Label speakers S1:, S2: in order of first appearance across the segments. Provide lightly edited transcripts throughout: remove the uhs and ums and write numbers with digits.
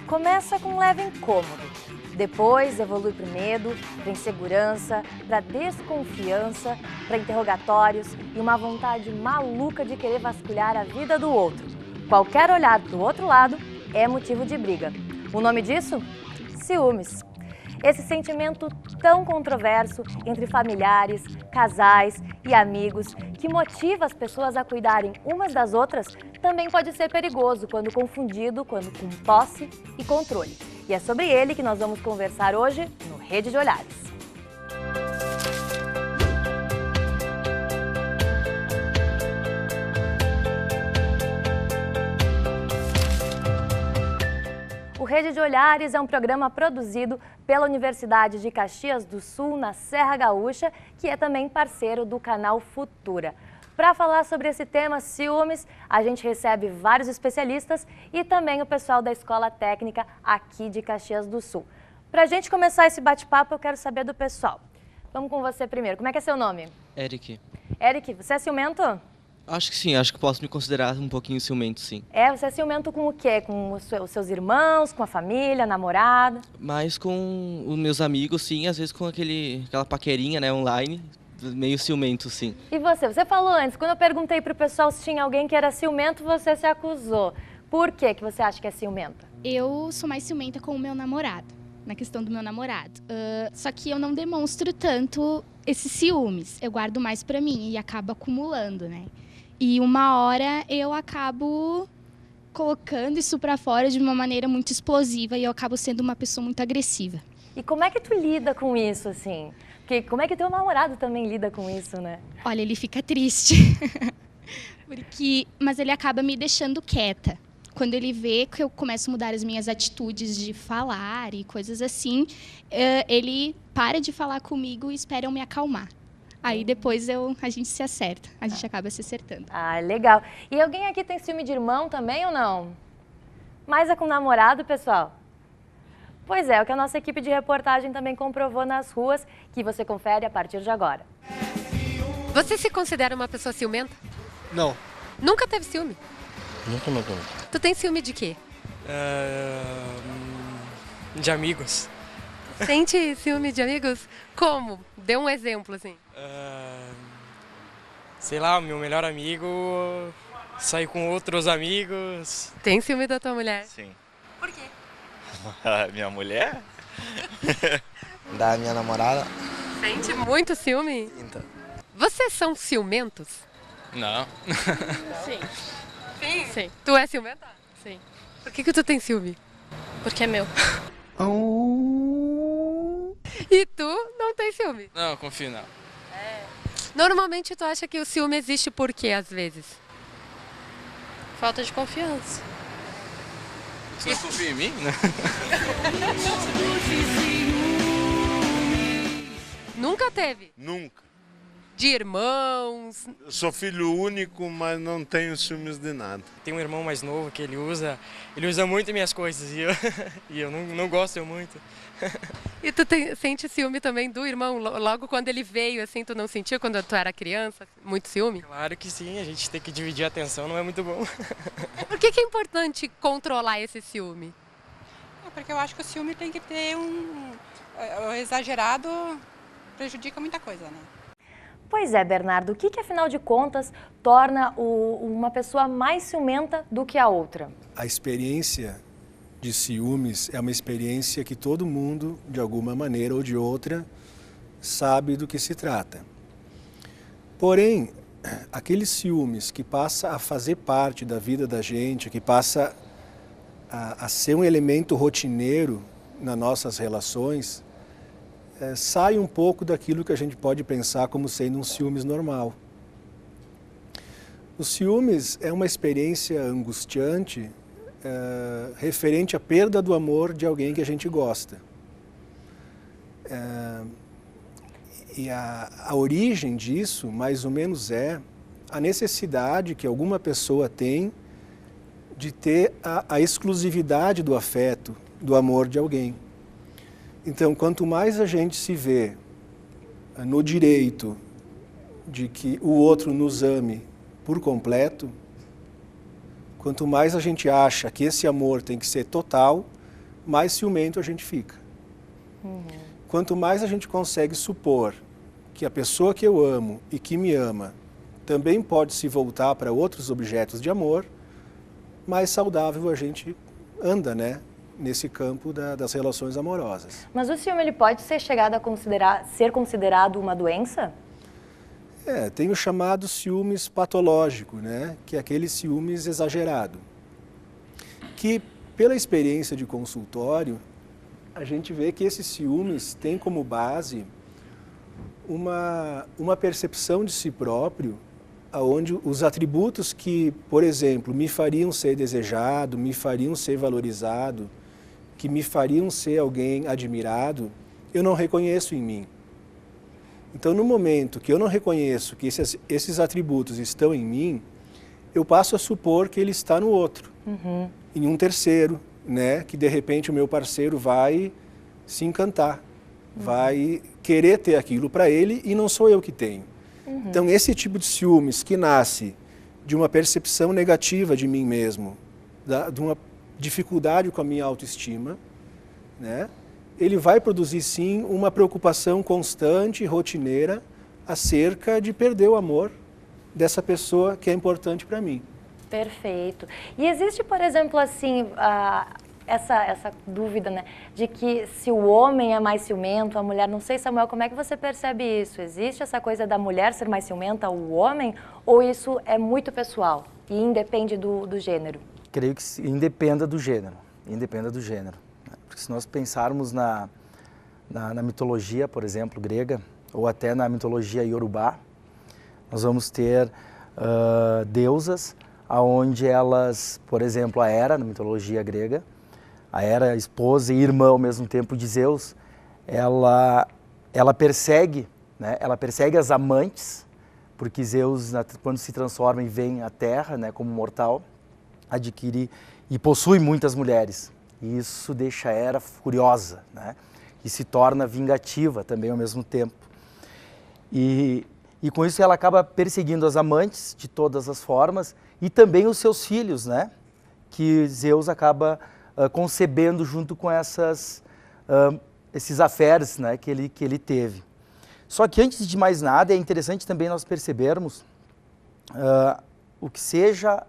S1: Começa com um leve incômodo, depois evolui para o medo, para insegurança, para desconfiança, para interrogatórios e uma vontade maluca de querer vasculhar a vida do outro. Qualquer olhar do outro lado é motivo de briga. O nome disso? Ciúmes. Esse sentimento tão controverso entre familiares, casais e amigos, que motiva as pessoas a cuidarem umas das outras, também pode ser perigoso quando confundido com posse e controle. E é sobre ele que nós vamos conversar hoje no Rede de Olhares. O Rede de Olhares é um programa produzido pela Universidade de Caxias do Sul, na Serra Gaúcha, que é também parceiro do canal Futura. Para falar sobre esse tema, ciúmes, a gente recebe vários especialistas e também o pessoal da Escola Técnica aqui de Caxias do Sul. Para a gente começar esse bate-papo, eu quero saber do pessoal. Vamos com você primeiro. Como é que é seu nome?
S2: Eric.
S1: Eric, você é ciumento?
S2: Acho que sim, acho que posso me considerar um pouquinho ciumento, sim.
S1: Você é ciumento com o quê? Com os seus irmãos, com a família, namorada?
S2: Mas com os meus amigos, sim, às vezes com aquela paquerinha, né, online, meio ciumento, sim.
S1: E você falou antes, quando eu perguntei pro pessoal se tinha alguém que era ciumento, você se acusou. Por que você acha que é ciumenta?
S3: Eu sou mais ciumenta com o meu namorado, na questão do meu namorado. Só que eu não demonstro tanto esses ciúmes, eu guardo mais pra mim e acabo acumulando, né? E uma hora eu acabo colocando isso pra fora de uma maneira muito explosiva e eu acabo sendo uma pessoa muito agressiva.
S1: E como é que tu lida com isso, assim? Porque como é que teu namorado também lida com isso, né?
S3: Olha, ele fica triste, mas ele acaba me deixando quieta. Quando ele vê que eu começo a mudar as minhas atitudes de falar e coisas assim, ele para de falar comigo e espera eu me acalmar. Aí depois a gente se acerta, a gente acaba se acertando.
S1: Ah, legal. E alguém aqui tem ciúme de irmão também ou não? Mas é com namorado, pessoal? Pois é, o que a nossa equipe de reportagem também comprovou nas ruas, que você confere a partir de agora.
S4: Você se considera uma pessoa ciumenta?
S5: Não.
S4: Nunca teve ciúme?
S5: Nunca.
S4: Tu tem ciúme de quê?
S5: De amigos.
S4: Sente ciúme de amigos? Como? Dê um exemplo, assim.
S5: Sei lá, o meu melhor amigo sai com outros amigos.
S4: Tem ciúme da tua mulher?
S6: Sim.
S4: Por quê?
S6: Minha mulher?
S7: Da minha namorada.
S4: Sente muito ciúme?
S7: Então.
S4: Vocês são ciumentos?
S5: Não.
S8: Sim.
S4: Sim.
S8: Sim.
S4: Tu é ciumenta?
S8: Sim.
S4: Por que tu tem ciúme?
S8: Porque é meu.
S4: E tu não tem ciúme?
S5: Não, confio não.
S4: Normalmente tu acha que o ciúme existe por quê, às vezes?
S8: Falta de confiança.
S5: Você não confia em mim?
S4: Nunca teve?
S9: Nunca.
S4: De irmãos?
S9: Eu sou filho único, mas não tenho ciúmes de nada.
S5: Tem um irmão mais novo que ele usa muito minhas coisas e eu não gosto muito.
S4: E tu sente ciúme também do irmão? Logo quando ele veio, assim, tu não sentiu quando tu era criança? Muito ciúme?
S5: Claro que sim, a gente tem que dividir a atenção, não é muito bom.
S4: Por que é importante controlar esse ciúme?
S10: Porque eu acho que o ciúme tem que ter o exagerado prejudica muita coisa, né?
S1: Pois é, Bernardo, o que afinal de contas torna uma pessoa mais ciumenta do que a outra?
S11: A experiência de ciúmes é uma experiência que todo mundo, de alguma maneira ou de outra, sabe do que se trata. Porém, aqueles ciúmes que passa a fazer parte da vida da gente, que passa a ser um elemento rotineiro nas nossas relações, sai um pouco daquilo que a gente pode pensar como sendo um ciúmes normal. O ciúmes é uma experiência angustiante referente à perda do amor de alguém que a gente gosta. E a origem disso, mais ou menos, é a necessidade que alguma pessoa tem de ter a exclusividade do afeto, do amor de alguém. Então, quanto mais a gente se vê no direito de que o outro nos ame por completo, quanto mais a gente acha que esse amor tem que ser total, mais ciumento a gente fica. Quanto mais a gente consegue supor que a pessoa que eu amo e que me ama também pode se voltar para outros objetos de amor, mais saudável a gente anda, né? Nesse campo das relações amorosas.
S1: Mas o ciúme, ele pode ser chegado a ser considerado uma doença?
S11: Tem o chamado ciúmes patológico, né? Que é aquele ciúmes exagerado. Que, pela experiência de consultório, a gente vê que esses ciúmes têm como base uma percepção de si próprio, onde os atributos que, por exemplo, me fariam ser desejado, me fariam ser valorizado, que me fariam ser alguém admirado, eu não reconheço em mim. Então, no momento que eu não reconheço que esses atributos estão em mim, eu passo a supor que ele está no outro, em um terceiro, né? Que de repente o meu parceiro vai se encantar, vai querer ter aquilo para ele e não sou eu que tenho. Então, esse tipo de ciúmes que nasce de uma percepção negativa de mim mesmo, de uma dificuldade com a minha autoestima, né? Ele vai produzir sim uma preocupação constante e rotineira acerca de perder o amor dessa pessoa que é importante para mim.
S1: Perfeito. E existe, por exemplo, assim, essa dúvida, né, de que se o homem é mais ciumento, a mulher, não sei, Samuel, como é que você percebe isso? Existe essa coisa da mulher ser mais ciumenta, o homem, ou isso é muito pessoal e independe do gênero?
S12: Creio que independa do gênero, porque se nós pensarmos na mitologia, por exemplo, grega, ou até na mitologia iorubá, nós vamos ter deusas, onde elas, por exemplo, a Hera, na mitologia grega, a Hera, esposa e irmã ao mesmo tempo de Zeus, ela persegue, né? Ela persegue as amantes, porque Zeus, quando se transforma e vem à Terra, né, como mortal, adquire e possui muitas mulheres. E isso deixa a Hera furiosa, né? E se torna vingativa também ao mesmo tempo. E com isso ela acaba perseguindo as amantes de todas as formas e também os seus filhos, né? Que Zeus acaba concebendo junto com esses affairs, né? que ele teve. Só que antes de mais nada é interessante também nós percebermos o que seja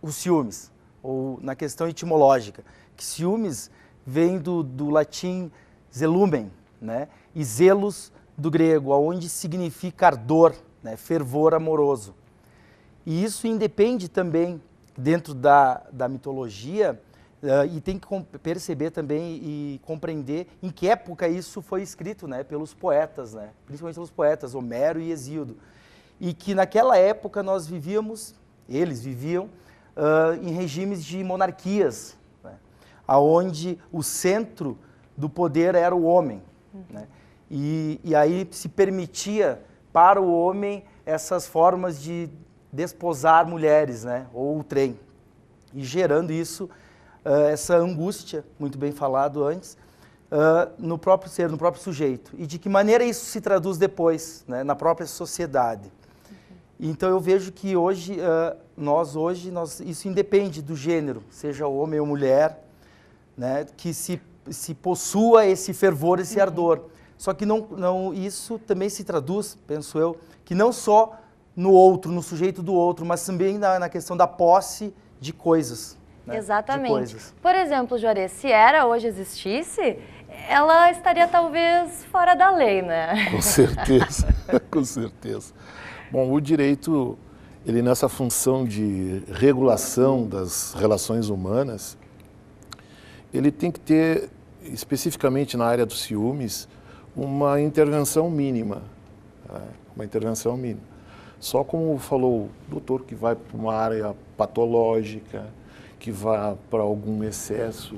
S12: os ciúmes, ou na questão etimológica, que ciúmes vem do latim zelumen, né? E zelos do grego, onde significa ardor, né? Fervor amoroso. E isso independe também, dentro da mitologia, e tem que perceber também e compreender em que época isso foi escrito, né? Pelos poetas, né? Principalmente pelos poetas, Homero e Hesíodo. E que naquela época eles viviam em regimes de monarquias, né? Onde o centro do poder era o homem, né? E aí se permitia para o homem essas formas de desposar mulheres, né? Ou o trem, e gerando isso, essa angústia, muito bem falado antes, no próprio ser, no próprio sujeito. E de que maneira isso se traduz depois, né? Na própria sociedade. Então eu vejo que hoje, isso independe do gênero, seja homem ou mulher, né, que se possua esse fervor, esse ardor. Só que isso também se traduz, penso eu, que não só no outro, no sujeito do outro, mas também na questão da posse de coisas. Né,
S1: exatamente.
S12: De coisas.
S1: Por exemplo, Juarez, se Hera hoje existisse, ela estaria talvez fora da lei, né?
S13: Com certeza, com certeza. Bom, o direito, ele nessa função de regulação das relações humanas, ele tem que ter, especificamente na área dos ciúmes, uma intervenção mínima. Uma intervenção mínima. Só como falou o doutor, que vai para uma área patológica, que vai para algum excesso,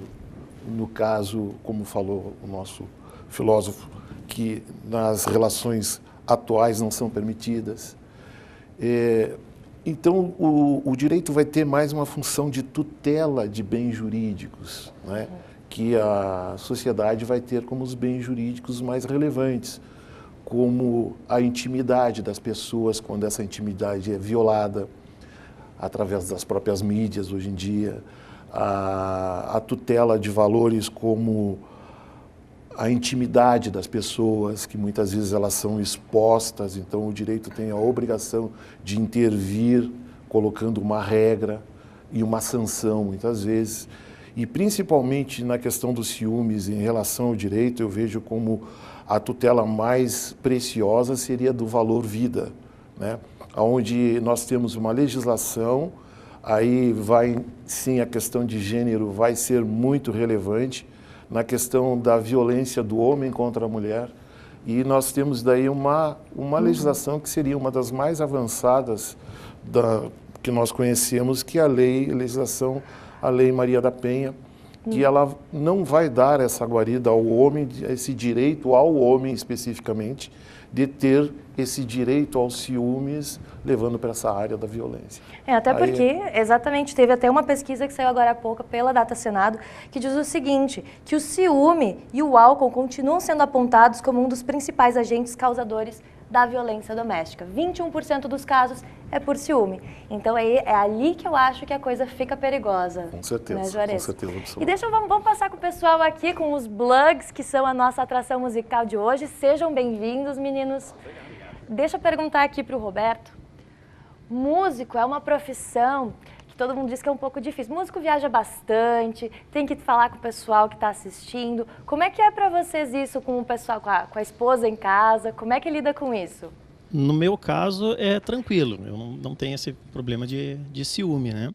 S13: no caso, como falou o nosso filósofo, que nas relações atuais não são permitidas. Então, o direito vai ter mais uma função de tutela de bens jurídicos, né? Que a sociedade vai ter como os bens jurídicos mais relevantes, como a intimidade das pessoas, quando essa intimidade é violada através das próprias mídias hoje em dia, a tutela de valores como a intimidade das pessoas, que muitas vezes elas são expostas, então o direito tem a obrigação de intervir, colocando uma regra e uma sanção, muitas vezes. E principalmente na questão dos ciúmes em relação ao direito, eu vejo como a tutela mais preciosa seria do valor vida, né? Onde nós temos uma legislação, aí vai, sim, a questão de gênero vai ser muito relevante, na questão da violência do homem contra a mulher, e nós temos daí uma legislação que seria uma das mais avançadas que nós conhecemos, que é a legislação, a Lei Maria da Penha, que ela não vai dar essa guarida ao homem, esse direito ao homem especificamente, de ter esse direito aos ciúmes, levando para essa área da violência.
S1: Até porque, exatamente, teve até uma pesquisa que saiu agora há pouco pela Data Senado, que diz o seguinte, que o ciúme e o álcool continuam sendo apontados como um dos principais agentes causadores da violência doméstica. 21% dos casos é por ciúme. Então é ali que eu acho que a coisa fica perigosa.
S13: Com certeza,
S1: né, Juarez?
S13: com certeza absoluta.
S1: E vamos passar com o pessoal aqui, com os Blugs, que são a nossa atração musical de hoje. Sejam bem-vindos, meninos. Deixa eu perguntar aqui para o Roberto. Músico é uma profissão que todo mundo diz que é um pouco difícil. Músico viaja bastante, tem que falar com o pessoal que está assistindo. Como é que é para vocês isso com o pessoal, com a esposa em casa? Como é que lida com isso?
S14: No meu caso é tranquilo, eu não tenho esse problema de ciúme, né?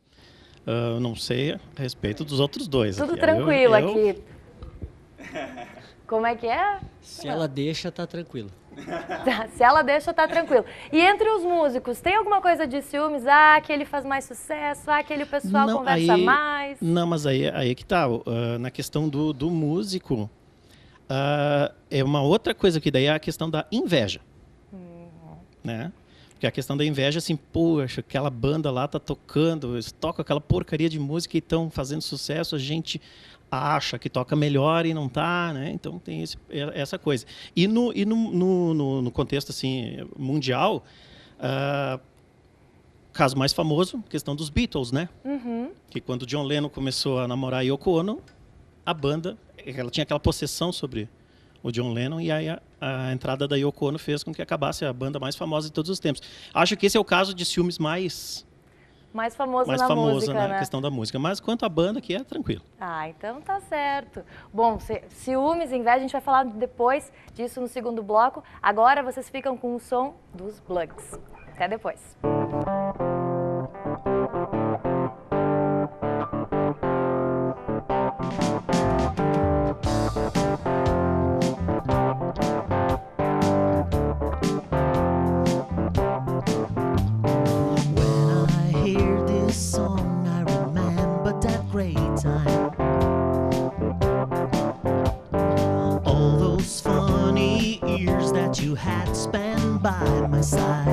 S14: Eu não sei a respeito dos outros dois.
S1: Tudo
S14: aqui.
S1: tranquilo aqui. Como é que é?
S15: Se ela deixa, tá tranquilo.
S1: Se ela deixa, tá tranquilo. E entre os músicos, tem alguma coisa de ciúmes? Aquele faz mais sucesso, aquele o pessoal conversa mais?
S14: Não, mas aí que tá. Na questão do músico, é uma outra coisa que daí é a questão da inveja. Né? Porque a questão da inveja, assim, poxa, aquela banda lá tá tocando, eles tocam aquela porcaria de música e estão fazendo sucesso, a gente acha que toca melhor e não tá, né? Então tem essa coisa. E no contexto assim mundial, caso mais famoso, questão dos Beatles, né? Que quando John Lennon começou a namorar Yoko Ono, a banda, ela tinha aquela possessão sobre o John Lennon, e aí a entrada da Yoko Ono fez com que acabasse a banda mais famosa de todos os tempos. Acho que esse é o caso de ciúmes mais
S1: famoso na música,
S14: na
S1: né?
S14: questão da música. Mas quanto à banda, aqui é tranquilo.
S1: Então tá certo. Bom, ciúmes, inveja, a gente vai falar depois disso no segundo bloco. Agora vocês ficam com o som dos Blugs. Até depois.
S16: You had spent by my side.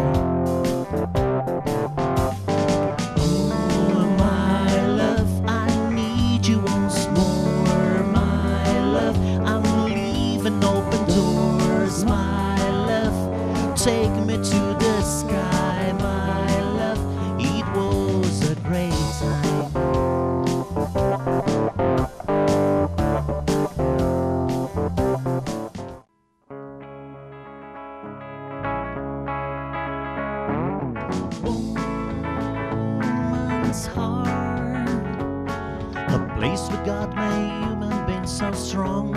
S16: Oh, my love, I need you once more. My love, I'm leaving open doors. My love, take me to the sky. My love, it was a great time. God made human beings so strong,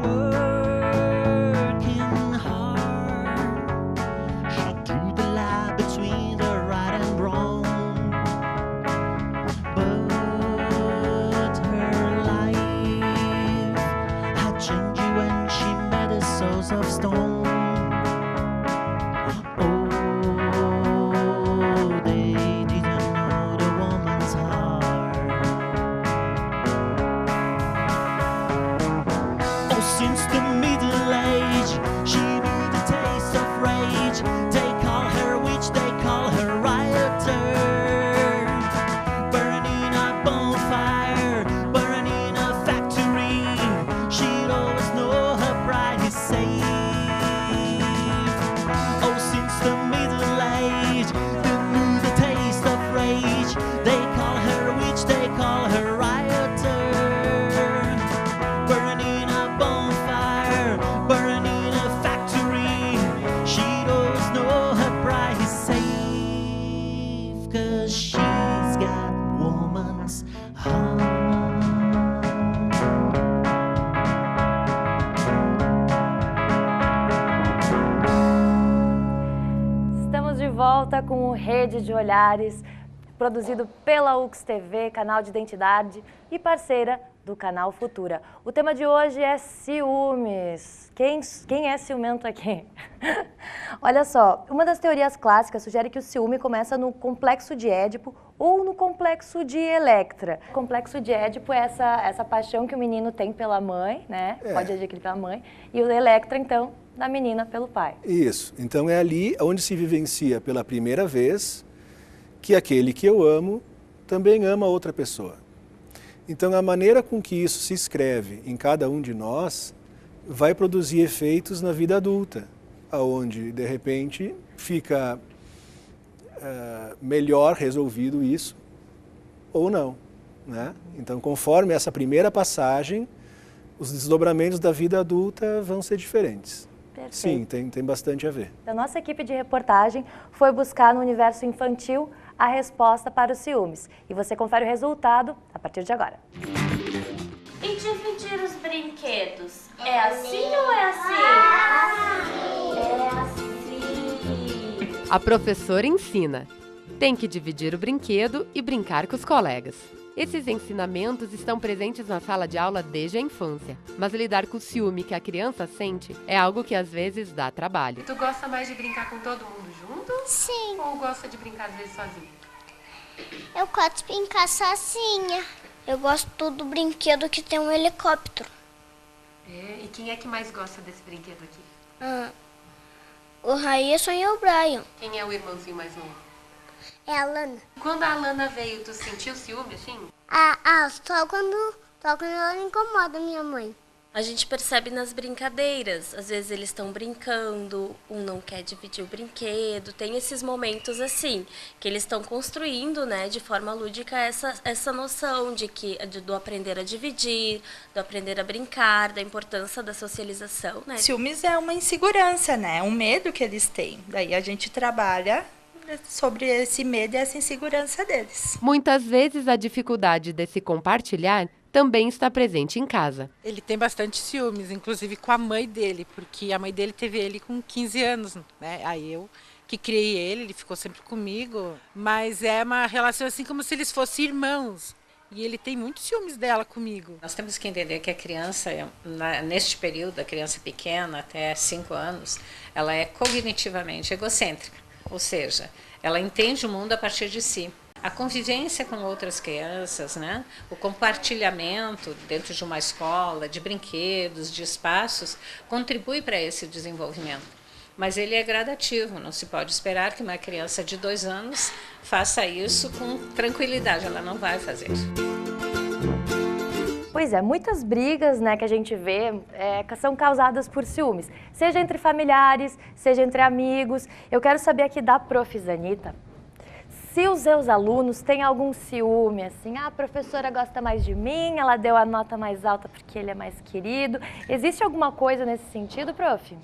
S16: working hard, she drew the line between the right and wrong, but her life had changed when she met a source of stone. Since 'cause she's got woman's heart.
S1: Estamos de volta com o Rede de Olhares, produzido pela UX TV, canal de identidade e parceira do canal Futura. O tema de hoje é ciúmes. Quem é ciumento aqui? Olha só, uma das teorias clássicas sugere que o ciúme começa no complexo de Édipo ou no complexo de Electra. O complexo de Édipo é essa paixão que o menino tem pela mãe, né? Pode adquirir pela mãe. E o Electra, então, da menina pelo pai.
S11: Isso. Então é ali onde se vivencia pela primeira vez que aquele que eu amo também ama outra pessoa. Então a maneira com que isso se escreve em cada um de nós vai produzir efeitos na vida adulta, aonde de repente fica melhor resolvido isso ou não, né? Então conforme essa primeira passagem, os desdobramentos da vida adulta vão ser diferentes.
S1: Perfeito.
S11: Sim, tem bastante a ver.
S1: A nossa equipe de reportagem foi buscar no universo infantil a resposta para os ciúmes. E você confere o resultado a partir de agora.
S17: E dividir os brinquedos? É assim ou é assim? É assim.
S4: A professora ensina. Tem que dividir o brinquedo e brincar com os colegas. Esses ensinamentos estão presentes na sala de aula desde a infância, mas lidar com o ciúme que a criança sente é algo que às vezes dá trabalho.
S8: Tu gosta mais de brincar com todo mundo junto?
S18: Sim.
S8: Ou gosta de brincar às vezes sozinho?
S18: Eu gosto de brincar sozinha. Eu gosto do brinquedo que tem um helicóptero.
S8: É, e quem é que mais gosta desse brinquedo aqui?
S18: O Raíssa e o Brian.
S8: Quem é o irmãozinho mais novo?
S18: É a Lana.
S8: Quando a Alana veio, tu sentiu ciúme, assim?
S18: Só quando ela incomoda minha mãe.
S17: A gente percebe nas brincadeiras. Às vezes eles estão brincando, um não quer dividir o brinquedo. Tem esses momentos assim, que eles estão construindo, né, de forma lúdica essa noção do aprender a dividir, do aprender a brincar, da importância da socialização, né?
S19: Ciúmes é uma insegurança, né? Um medo que eles têm. Daí a gente trabalha sobre esse medo e essa insegurança deles.
S4: Muitas vezes a dificuldade desse compartilhar também está presente em casa.
S10: Ele tem bastante ciúmes, inclusive com a mãe dele, porque a mãe dele teve ele com 15 anos, né? Aí eu que criei ele ficou sempre comigo, mas é uma relação assim como se eles fossem irmãos. E ele tem muitos ciúmes dela comigo.
S20: Nós temos que entender que a criança, neste período, a criança pequena, até 5 anos, ela é cognitivamente egocêntrica. Ou seja, ela entende o mundo a partir de si. A convivência com outras crianças, né? O compartilhamento dentro de uma escola, de brinquedos, de espaços, contribui para esse desenvolvimento. Mas ele é gradativo, não se pode esperar que uma criança de 2 anos faça isso com tranquilidade, ela não vai fazer.
S1: Pois é, muitas brigas, né, que a gente vê são causadas por ciúmes, seja entre familiares, seja entre amigos. Eu quero saber aqui da Prof. Zanita, se os seus alunos têm algum ciúme, assim, a professora gosta mais de mim, ela deu a nota mais alta porque ele é mais querido. Existe alguma coisa nesse sentido, prof?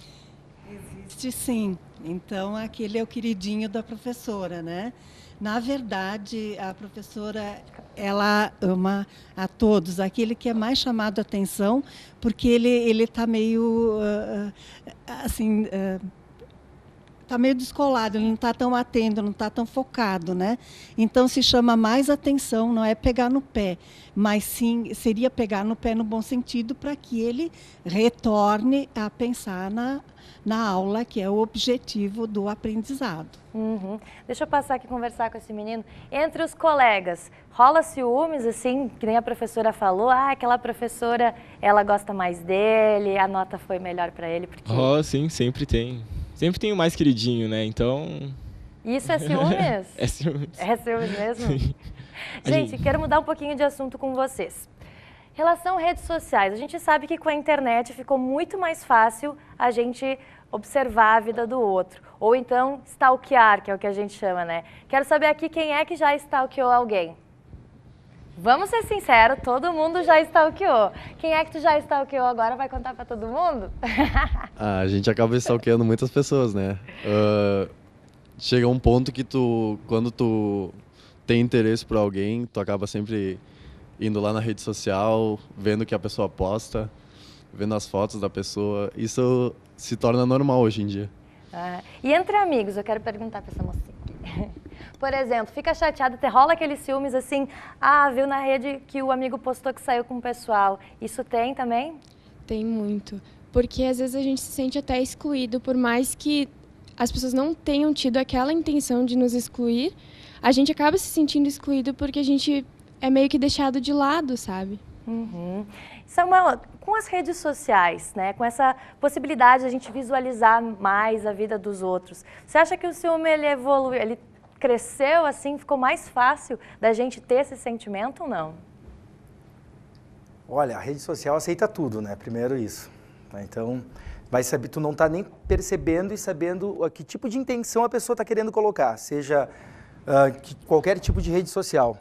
S21: Existe sim. Então, aquele é o queridinho da professora, né? Na verdade, a professora, ela ama a todos, aquele que é mais chamado a atenção, porque ele está meio, assim, está meio descolado, ele não está tão atento, não está tão focado, né? Então, se chama mais atenção, não é pegar no pé, mas sim, seria pegar no pé no bom sentido, para que ele retorne a pensar na aula, que é o objetivo do aprendizado.
S1: Uhum. Deixa eu passar aqui e conversar com esse menino. Entre os colegas, rola ciúmes, assim, que nem a professora falou, aquela professora, ela gosta mais dele, a nota foi melhor para ele, porque...
S22: Sim, sempre tem. Sempre tem o mais queridinho, né? Então...
S1: Isso é ciúmes?
S22: É ciúmes.
S1: É ciúmes mesmo?
S22: Sim.
S1: Gente, quero mudar um pouquinho de assunto com vocês. Relação redes sociais, a gente sabe que com a internet ficou muito mais fácil a gente observar a vida do outro. Ou então stalkear, que é o que a gente chama, né? Quero saber aqui quem é que já stalkeou alguém. Vamos ser sinceros, todo mundo já stalkeou. Quem é que tu já stalkeou agora? Vai contar pra todo mundo?
S23: A gente acaba stalkeando muitas pessoas, né? Chega um ponto que quando tu tem interesse por alguém, tu acaba sempre indo lá na rede social, vendo o que a pessoa posta, vendo as fotos da pessoa. Isso se torna normal hoje em dia.
S1: E entre amigos, eu quero perguntar para essa mocinha aqui. Por exemplo, fica chateado, rola aqueles ciúmes assim, viu na rede que o amigo postou que saiu com o pessoal. Isso tem também?
S2: Tem muito. Porque às vezes a gente se sente até excluído, por mais que as pessoas não tenham tido aquela intenção de nos excluir, a gente acaba se sentindo excluído porque a gente é meio que deixado de lado, sabe?
S1: Uhum. Samuel, com as redes sociais, né, com essa possibilidade de a gente visualizar mais a vida dos outros, você acha que o ciúme ele evoluiu, ele cresceu assim, ficou mais fácil da gente ter esse sentimento ou não?
S12: Olha, a rede social aceita tudo, né? Primeiro isso. Então, vai saber, tu não está nem percebendo e sabendo que tipo de intenção a pessoa está querendo colocar, seja qualquer tipo de rede social.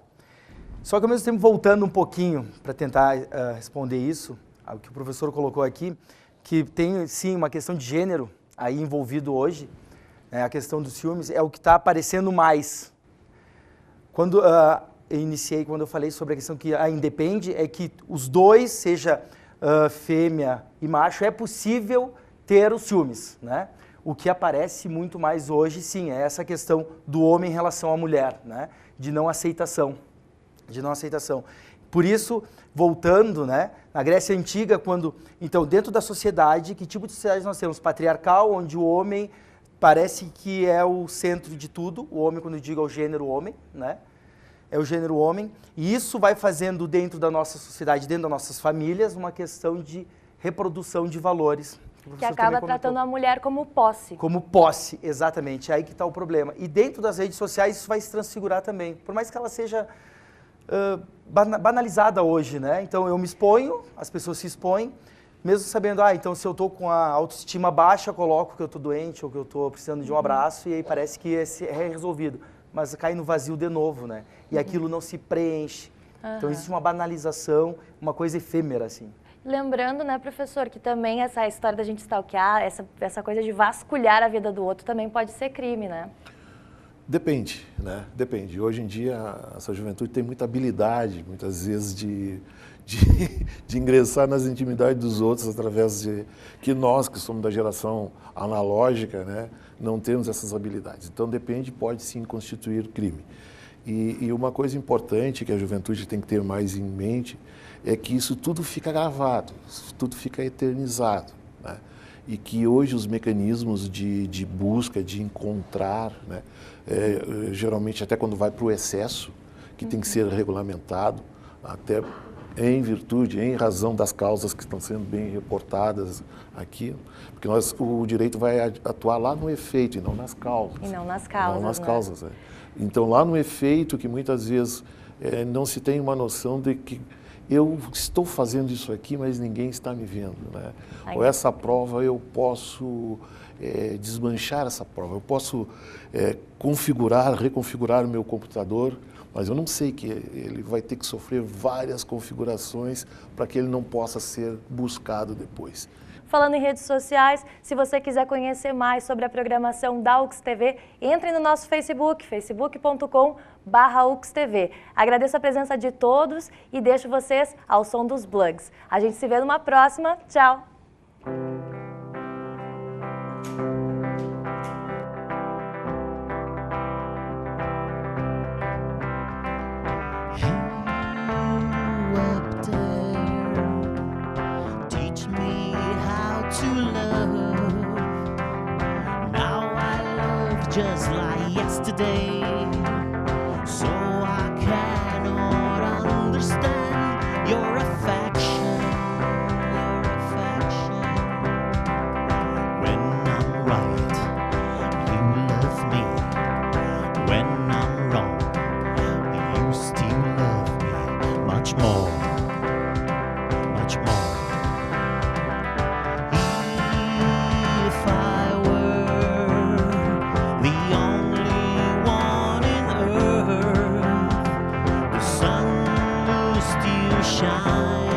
S12: Só que ao mesmo tempo, voltando um pouquinho para tentar responder isso, o que o professor colocou aqui, que tem sim uma questão de gênero aí envolvido hoje, a questão dos ciúmes é o que está aparecendo mais. Quando quando eu falei sobre a questão que independe, é que os dois, seja fêmea e macho, é possível ter os ciúmes, né? O que aparece muito mais hoje, sim, é essa questão do homem em relação à mulher, né? De não aceitação. Por isso, voltando, né, na Grécia Antiga, então, dentro da sociedade, que tipo de sociedade nós temos? Patriarcal, onde o homem parece que é o centro de tudo, o homem, quando eu digo, é o gênero homem, né? É o gênero homem, e isso vai fazendo dentro da nossa sociedade, dentro das nossas famílias, uma questão de reprodução de valores.
S1: Que acaba tratando a mulher como posse.
S12: Como posse, exatamente, é aí que está o problema. E dentro das redes sociais isso vai se transfigurar também, por mais que ela seja banalizada hoje, né? Então eu me exponho, as pessoas se expõem, mesmo sabendo, então se eu estou com a autoestima baixa, coloco que eu estou doente ou que eu estou precisando de um abraço e aí parece que é resolvido. Mas cai no vazio de novo, né? E aquilo não se preenche. Então existe uma banalização, uma coisa efêmera, assim.
S1: Lembrando, né, professor, que também essa história da gente stalkear, essa coisa de vasculhar a vida do outro também pode ser crime, né?
S13: Depende, né? Depende. Hoje em dia, essa juventude tem muita habilidade, muitas vezes, de ingressar nas intimidades dos outros através de... que nós, que somos da geração analógica, né, não temos essas habilidades. Então, depende, pode sim constituir crime. E uma coisa importante que a juventude tem que ter mais em mente é que isso tudo fica gravado, isso tudo fica eternizado, né? E que hoje os mecanismos de busca, de encontrar, né, geralmente até quando vai para o excesso, que tem que ser regulamentado, até em virtude, em razão das causas que estão sendo bem reportadas aqui, porque o direito vai atuar lá no efeito e não nas causas.
S1: E não nas causas,
S13: não nas causas, né? Então, lá no efeito, que muitas vezes não se tem uma noção de que eu estou fazendo isso aqui, mas ninguém está me vendo, né? Ou essa prova eu posso desmanchar essa prova, eu posso reconfigurar o meu computador, mas eu não sei que ele vai ter que sofrer várias configurações para que ele não possa ser buscado depois.
S1: Falando em redes sociais, se você quiser conhecer mais sobre a programação da UX-TV, entre no nosso Facebook, facebook.com/UX-TV. Agradeço a presença de todos e deixo vocês ao som dos Blugs. A gente se vê numa próxima. Tchau!
S16: Just like yesterday, so I cannot understand your affection, When I'm right, you love me. When I'm wrong, you still love me much more, much more. If I were the only one in earth, the sun will still shine.